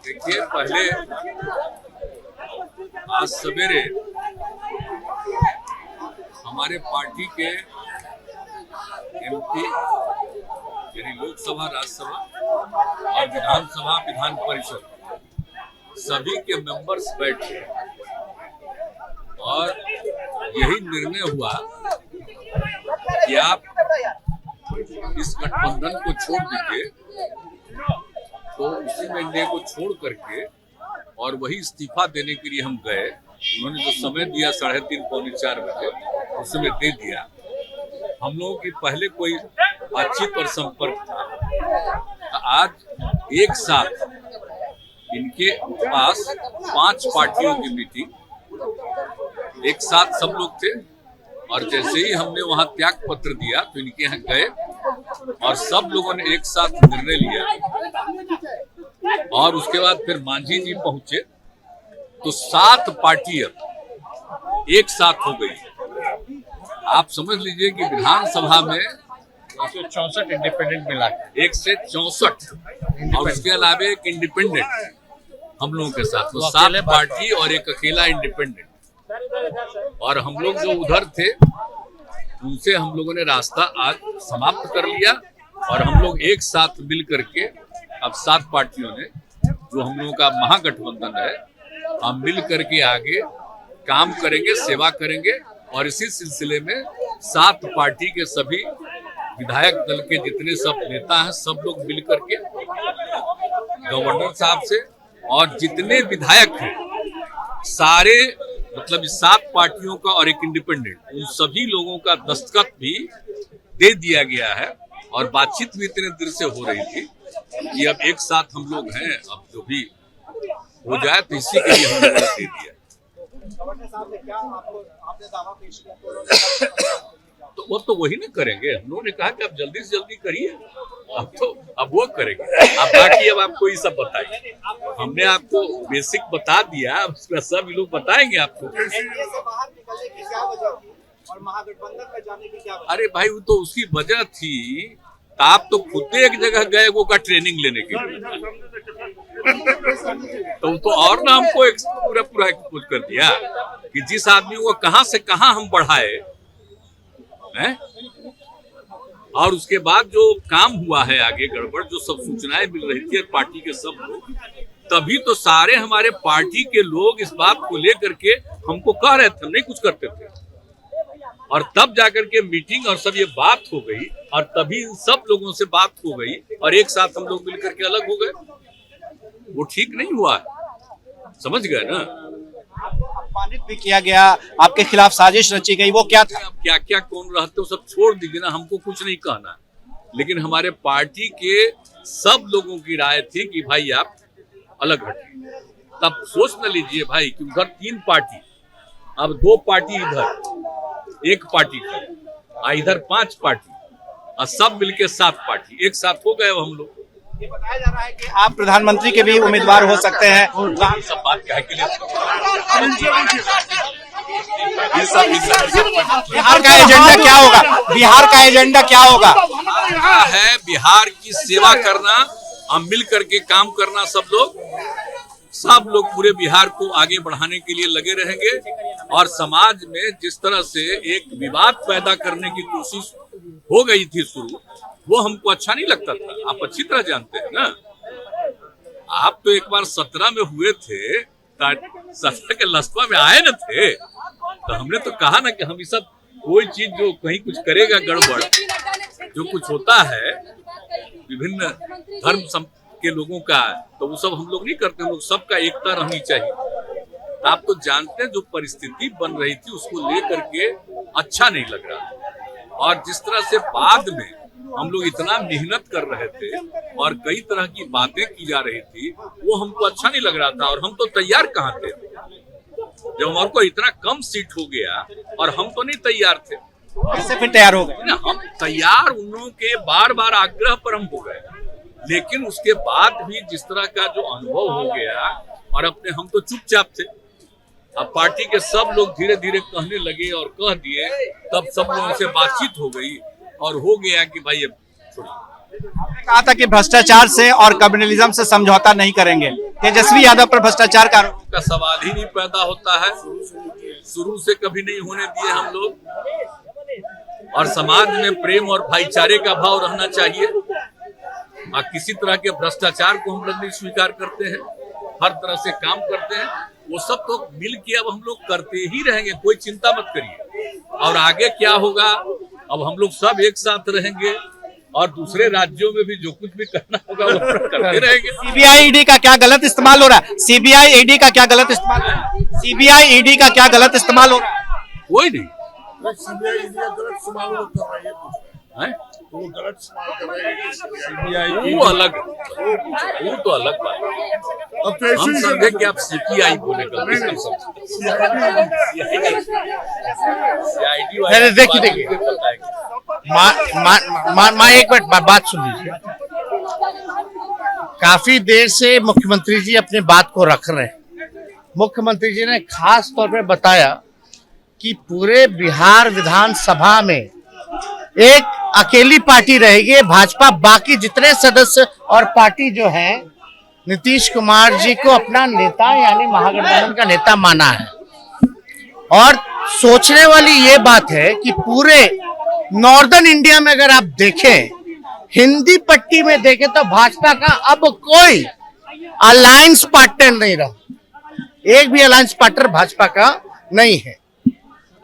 देखिए, पहले आज सवेरे हमारे पार्टी के एमपी यानी लोकसभा, राज्यसभा और विधानसभा, विधान परिषद सभी के मेंबर्स बैठे और यही निर्णय हुआ कि आप इस गठबंधन को छोड़ दीजिए। तो उसी में एनडीए को छोड़ करके और वही इस्तीफा देने के लिए हम गए। उन्होंने जो समय दिया 3:30 पौने 4 बजे, उस समय दे दिया। हम लोगों की पहले कोई बातचीत और संपर्क था। तो आज एक साथ इनके पास 5 पार्टियों की मीटिंग, एक साथ सब लोग थे और जैसे ही हमने वहां त्याग पत्र दिया तो इनके यहाँ गए और सब लोगों ने एक साथ निर्णय लिया। और उसके बाद फिर मांझी जी पहुंचे तो 7 पार्टियां एक साथ हो गई। आप समझ लीजिए कि विधानसभा में 164 इंडिपेंडेंट मिला, 1 से 64 और उसके अलावा एक इंडिपेंडेंट हम लोगों के साथ, तो 7 पार्टी और एक अकेला इंडिपेंडेंट। और हम लोग जो उधर थे उनसे हम लोगों ने रास्ता आज समाप्त कर लिया और हम लोग एक साथ मिल करके अब 7 पार्टियों ने, जो हम लोगों का महागठबंधन है, हम मिल करके आगे काम करेंगे, सेवा करेंगे। और इसी सिलसिले में 7 पार्टी के सभी विधायक दल के जितने सब नेता हैं, सब लोग मिल करके गवर्नर साहब से और जितने विधायक हैं सारे, मतलब 7 पार्टियों का और एक इंडिपेंडेंट, उन सभी लोगों का दस्तखत भी दे दिया गया है। और बातचीत भी इतने देर से हो रही थी कि अब एक साथ हम लोग हैं, अब जो भी हो जाए तो इसी के लिए हम लोगों ने दे दिया। तो वो तो वही ना करेंगे। हम लोगों ने कहा कि आप जल्दी से जल्दी करिए, अब वो करेंगे। अब बाकी अब आपको ये सब बताइए, हमने आपको बेसिक बता दिया, उसका सब लोग बताएंगे आपको। और महागठबंधन में जाने की क्या वजह? अरे भाई, वो तो उसकी वजह थी। आप तो खुद एक जगह गए वो का ट्रेनिंग लेने के लिए, तो और ना हमको पूरा एक्सपोज कर दिया कि जिस आदमी को कहां से कहां हम बढ़ाए हैं। और उसके बाद जो काम हुआ है आगे गड़बड़, जो सब सूचनाएं मिल रही थी पार्टी के सब लोग, तभी तो सारे हमारे पार्टी के लोग इस बात को लेकर के हमको कह रहे थे, हम नहीं कुछ करते थे। और तब जाकर के मीटिंग और सब ये बात हो गई और तभी सब लोगों से बात हो गई और एक साथ हम लोग मिलकर के अलग हो गए। वो ठीक नहीं हुआ, समझ गए ना। आपको अपमानित भी किया गया, आपके खिलाफ साजिश रची गई, वो क्या था? अब क्या क्या कौन रहते हो सब छोड़ दीजिए ना, हमको कुछ नहीं कहना। लेकिन हमारे पार्टी के सब लोगों की राय थी कि भाई आप अलग हटिए। तब सोच न लीजिए भाई कि उधर 3 पार्टी, अब 2 पार्टी इधर, 1 पार्टी इधर 5 पार्टी और सब मिलके 7 पार्टी एक साथ हो गए हम लोग। ये बताया जा रहा है कि आप प्रधानमंत्री के भी उम्मीदवार हो सकते हैं। सब बात कहे के लिए बिहार का एजेंडा क्या होगा? बिहार का एजेंडा क्या होगा? है बिहार की सेवा करना, हम मिल करके काम करना। सब लोग पूरे बिहार को आगे बढ़ाने के लिए लगे रहेंगे। और समाज में जिस तरह से एक विवाद पैदा करने की कोशिश हो गई थी शुरू, वो हमको अच्छा नहीं लगता था। आप अच्छी तरह जानते हैं ना। आप तो एक बार 17 में हुए थे, 17 के लस्पा में आए न थे, तो हमने तो कहा ना कि हम ये सब कोई चीज जो कहीं कुछ करेगा गड़बड़, जो कुछ होता है विभिन्न धर्म के लोगों का, तो वो सब हम लोग नहीं करते। हम लोग सबका एकता रहनी चाहिए। आप तो जानते हैं जो परिस्थिति बन रही थी उसको लेकर के अच्छा नहीं लग रहा। और जिस तरह से बाद में हम लोग इतना मेहनत कर रहे थे और कई तरह की बातें की जा रही थी, वो हमको अच्छा नहीं लग रहा था। और हम तो तैयार कहाँ थे जब हमारे को इतना कम सीट हो गया, और हम तो नहीं तैयार थे। कैसे फिर तैयार हो गए? हम तैयार उन लोगों के बार बार आग्रह पर हम हो गए, लेकिन उसके बाद भी जिस तरह का जो अनुभव हो गया, और अपने हम तो चुपचाप थे। अब पार्टी के सब लोग धीरे धीरे कहने लगे और कह दिए, तब सब लोगों से बातचीत हो गई और हो गया कि भाई अब छोड़िए। कहा था कि भ्रष्टाचार से और कम्युनलिज्म से समझौता नहीं करेंगे। तेजस्वी यादव पर भ्रष्टाचार का आरोप। का सवाल ही नहीं पैदा होता है, शुरू से कभी नहीं होने दिए हम लोग। और समाज में प्रेम और भाईचारे का भाव रहना चाहिए और किसी तरह के भ्रष्टाचार को हम लोग नहीं स्वीकार करते हैं, हर तरह से काम करते हैं। वो सब तो मिल के अब हम लोग करते ही रहेंगे, कोई चिंता मत करिए। और आगे क्या होगा, अब हम लोग सब एक साथ रहेंगे और दूसरे राज्यों में भी जो कुछ भी करना होगा वो करते रहेंगे। सीबीआई ईडी का क्या गलत इस्तेमाल हो रहा है? सीबीआई ईडी का क्या गलत इस्तेमाल हो रहा है? सीबीआई ईडी का क्या गलत इस्तेमाल हो रहा है? कोई नहीं सीबीआई गलत इस्तेमाल वो कर रही है, है, वो गलत इस्तेमाल कर रही है सीबीआई। वो अलग, वो तो अलग बात है। अब तो ऐसे हम ही समझे कि आप सीपीआई बोलेगा, अरे देखिए माँ एक मिनट बात सुन लीजिए। काफी देर से मुख्यमंत्री जी अपने बात को रख रहे हैं। मुख्यमंत्री जी ने खास तौर पे बताया कि पूरे बिहार विधानसभा में एक अकेली पार्टी रहेगी भाजपा, बाकी जितने सदस्य और पार्टी जो है नीतीश कुमार जी को अपना नेता यानी महागठबंधन का नेता माना है। और सोचने वाली ये बात है कि पूरे नॉर्दर्न इंडिया में अगर आप देखें, हिंदी पट्टी में देखें तो भाजपा का अब कोई अलायंस पार्टनर नहीं रहा, एक भी अलायंस पार्टनर भाजपा का नहीं है।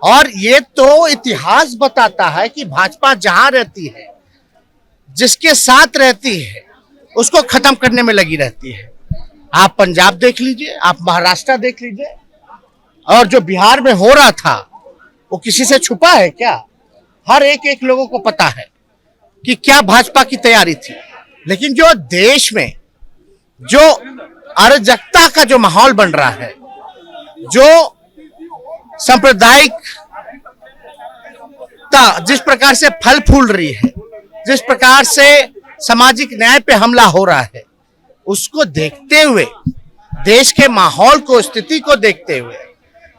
और ये तो इतिहास बताता है कि भाजपा जहां रहती है, जिसके साथ रहती है, उसको खत्म करने में लगी रहती है। आप पंजाब देख लीजिए, आप महाराष्ट्र देख लीजिए, और जो बिहार में हो रहा था वो किसी से छुपा है क्या? हर एक लोगों को पता है कि क्या भाजपा की तैयारी थी। लेकिन जो देश में जो अराजकता का जो माहौल बन रहा है, जो सांप्रदायिकता जिस प्रकार से फल फूल रही है, जिस प्रकार से सामाजिक न्याय पे हमला हो रहा है, उसको देखते हुए, देश के माहौल को, स्थिति को देखते हुए,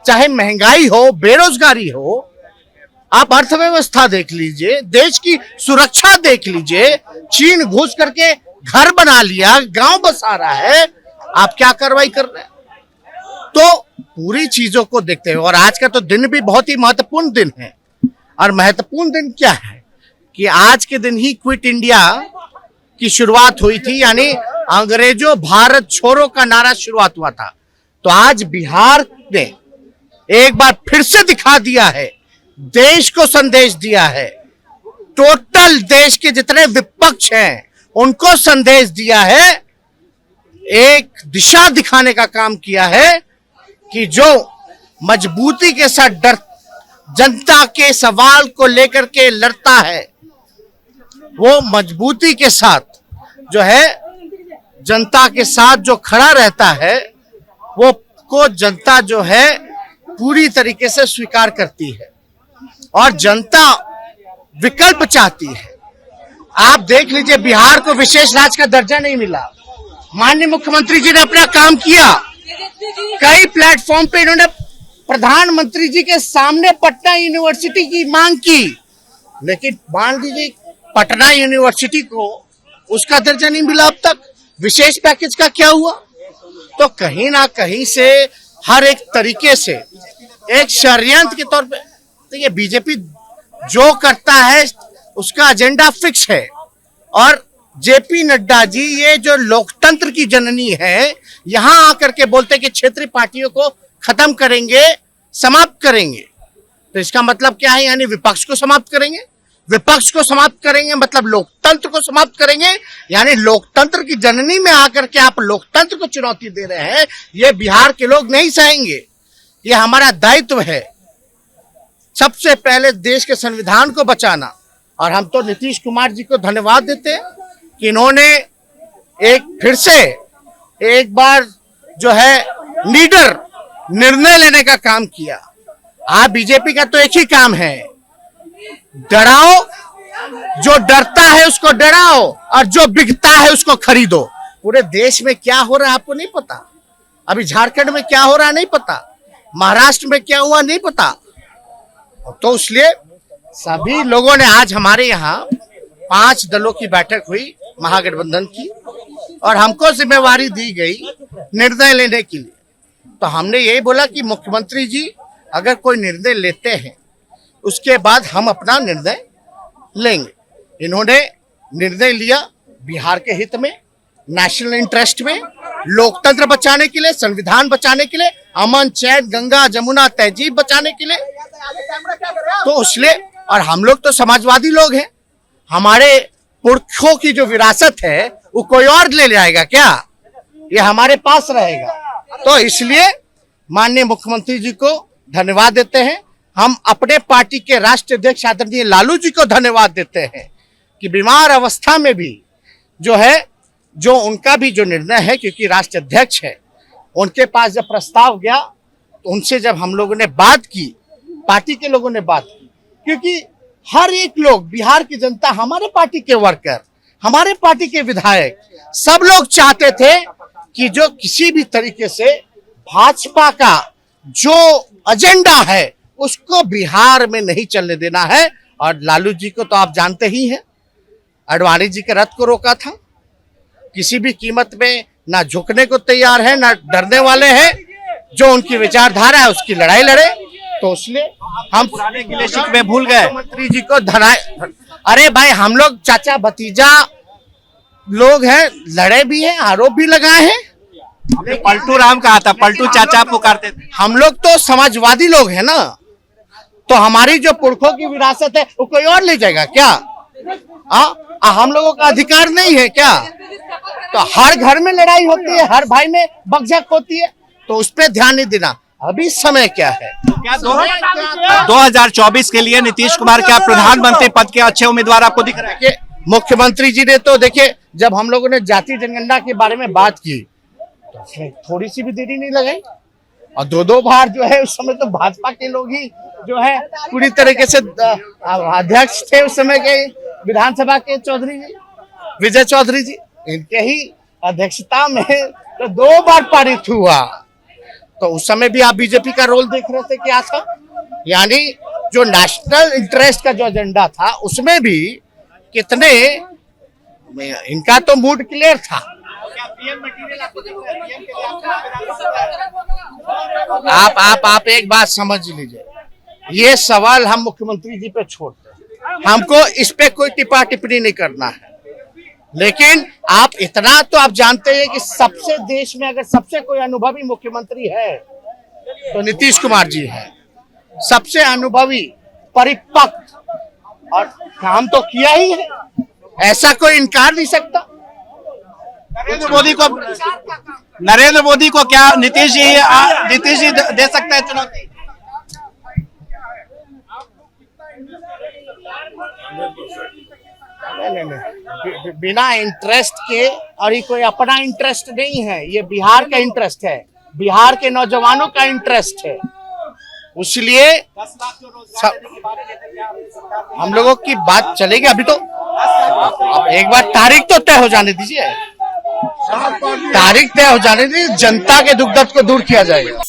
चाहे महंगाई हो, बेरोजगारी हो, आप अर्थव्यवस्था देख लीजिए, देश की सुरक्षा देख लीजिए, चीन घुस करके घर बना लिया, गांव बसा रहा है, आप क्या कार्रवाई कर रहे हैं? तो पूरी चीजों को देखते हुए, और आज का तो दिन भी बहुत ही महत्वपूर्ण दिन है। और महत्वपूर्ण दिन क्या है कि आज के दिन ही क्विट इंडिया की शुरुआत हुई थी, यानी अंग्रेजों भारत छोड़ो का नारा शुरुआत हुआ था। तो आज बिहार ने एक बार फिर से दिखा दिया है, देश को संदेश दिया है, टोटल देश के जितने विपक्ष हैं उनको संदेश दिया है, एक दिशा दिखाने का काम किया है कि जो मजबूती के साथ जनता के सवाल को लेकर के लड़ता है, वो मजबूती के साथ जो है जनता के साथ जो खड़ा रहता है, वो को जनता जो है पूरी तरीके से स्वीकार करती है और जनता विकल्प चाहती है। आप देख लीजिए, बिहार को विशेष राज्य का दर्जा नहीं मिला। माननीय मुख्यमंत्री जी ने अपना काम किया, कई प्लेटफॉर्म पे इन्होंने प्रधानमंत्री जी के सामने पटना यूनिवर्सिटी की मांग की, लेकिन मान लीजिए पटना यूनिवर्सिटी को उसका दर्जा नहीं मिला अब तक। विशेष पैकेज का क्या हुआ? तो कहीं ना कहीं से हर एक तरीके से एक षड्यंत्र के तौर पे, तो ये बीजेपी जो करता है उसका एजेंडा फिक्स है। और जेपी नड्डा जी, ये जो लोकतंत्र की जननी है, यहां आकर के बोलते कि क्षेत्रीय पार्टियों को खत्म करेंगे, समाप्त करेंगे। तो इसका मतलब क्या है? यानी विपक्ष को समाप्त करेंगे। विपक्ष को समाप्त करेंगे मतलब लोकतंत्र को समाप्त करेंगे। यानी लोकतंत्र की जननी में आकर के आप लोकतंत्र को चुनौती दे रहे हैं। ये बिहार के लोग नहीं सहेंगे। ये हमारा दायित्व है, सबसे पहले देश के संविधान को बचाना। और हम तो नीतीश कुमार जी को धन्यवाद देते हैं कि इन्होंने एक फिर से एक बार जो है लीडर निर्णय लेने का काम किया। आप बीजेपी का तो एक ही काम है, डराओ, जो डरता है उसको डराओ और जो बिकता है उसको खरीदो। पूरे देश में क्या हो रहा है आपको नहीं पता, अभी झारखंड में क्या हो रहा है नहीं पता, महाराष्ट्र में क्या हुआ नहीं पता। तो इसलिए सभी लोगों ने आज हमारे यहाँ 5 दलों की बैठक हुई महागठबंधन की और हमको जिम्मेवारी दी गई निर्णय लेने के लिए। तो हमने यही बोला कि मुख्यमंत्री जी अगर कोई निर्णय लेते हैं उसके बाद हम अपना निर्णय लेंगे। इन्होंने निर्णय लिया बिहार के हित में, नेशनल इंटरेस्ट में, लोकतंत्र बचाने के लिए, संविधान बचाने के लिए, अमन चैन गंगा जमुना तहजीब बचाने के लिए। तो इसलिए, और हम लोग तो समाजवादी लोग हैं, हमारे पुरखों की जो विरासत है वो कोई और ले जाएगा क्या? ये हमारे पास रहेगा। तो इसलिए माननीय मुख्यमंत्री जी को धन्यवाद देते हैं। हम अपने पार्टी के राष्ट्रीय अध्यक्ष आदरणीय लालू जी को धन्यवाद देते हैं कि बीमार अवस्था में भी जो उनका भी जो निर्णय है, क्योंकि राष्ट्रीय अध्यक्ष है, उनके पास जब प्रस्ताव गया तो उनसे जब हम लोगों ने बात की, पार्टी के लोगों ने बात की, क्योंकि हर एक लोग, बिहार की जनता, हमारे पार्टी के वर्कर, हमारे पार्टी के विधायक, सब लोग चाहते थे कि जो किसी भी तरीके से भाजपा का जो एजेंडा है उसको बिहार में नहीं चलने देना है। और लालू जी को तो आप जानते ही हैं, आडवाणी जी के रथ को रोका था, किसी भी कीमत में ना झुकने को तैयार है, ना डरने वाले हैं। जो उनकी विचारधारा है उसकी लड़ाई लड़े। तो इसलिए हम पुराने गिले शिकवे भूल गए। मुख्यमंत्री जी को अरे भाई, हम लोग चाचा भतीजा लोग हैं, लड़े भी हैं, आरोप भी लगाए हैं। हमने पलटू राम कहा था, पलटू चाचा पुकारते थे। हम लोग तो समाजवादी लोग हैं ना, तो हमारी जो पुरखों की विरासत है वो कोई और ले जाएगा क्या? हम लोगों का अधिकार नहीं है क्या? तो हर घर में लड़ाई होती है, हर भाई में बकझक होती है, तो उस पर ध्यान नहीं देना। अभी समय क्या है? क्या 2024 के लिए नीतीश कुमार क्या प्रधानमंत्री पद के अच्छे उम्मीदवार आपको दिख रहे हैं? मुख्यमंत्री जी ने तो देखिए, जब हम लोगों ने जाति जनगणना के बारे में बात की तो थोड़ी सी भी देरी नहीं लगाई, और 2 बार जो है उस समय तो भाजपा के लोग ही जो है पूरी तरीके से अध्यक्ष थे उस समय के विधानसभा के चौधरी जी, विजय चौधरी जी, इनके ही अध्यक्षता में तो 2 बार पारित हुआ। तो उस समय भी आप बीजेपी का रोल देख रहे थे, क्या था? यानी जो नेशनल इंटरेस्ट का जो एजेंडा था उसमें भी कितने, इनका तो मूड क्लियर था। आप एक बात समझ लीजिए, ये सवाल हम मुख्यमंत्री जी पे छोड़ते हैं, हमको इस पे कोई टिप्पा टिप्पणी नहीं करना है। लेकिन आप इतना तो आप जानते हैं कि सबसे देश में अगर सबसे कोई अनुभवी मुख्यमंत्री है तो नीतीश कुमार जी है। सबसे अनुभवी, परिपक्व, और काम तो किया ही है, ऐसा कोई इनकार नहीं सकता। नरेंद्र मोदी को क्या नीतीश जी दे सकता है चुनौती? नहीं, बिना इंटरेस्ट के, और ये कोई अपना इंटरेस्ट नहीं है, ये बिहार का इंटरेस्ट है, बिहार के नौजवानों का इंटरेस्ट है। इसलिए हम लोगों की बात चलेगी। अभी तो एक बार तारीख तो तय हो जाने दीजिए, तारीख तय हो जाने दीजिए, जनता के दुख दर्द को दूर किया जाएगा।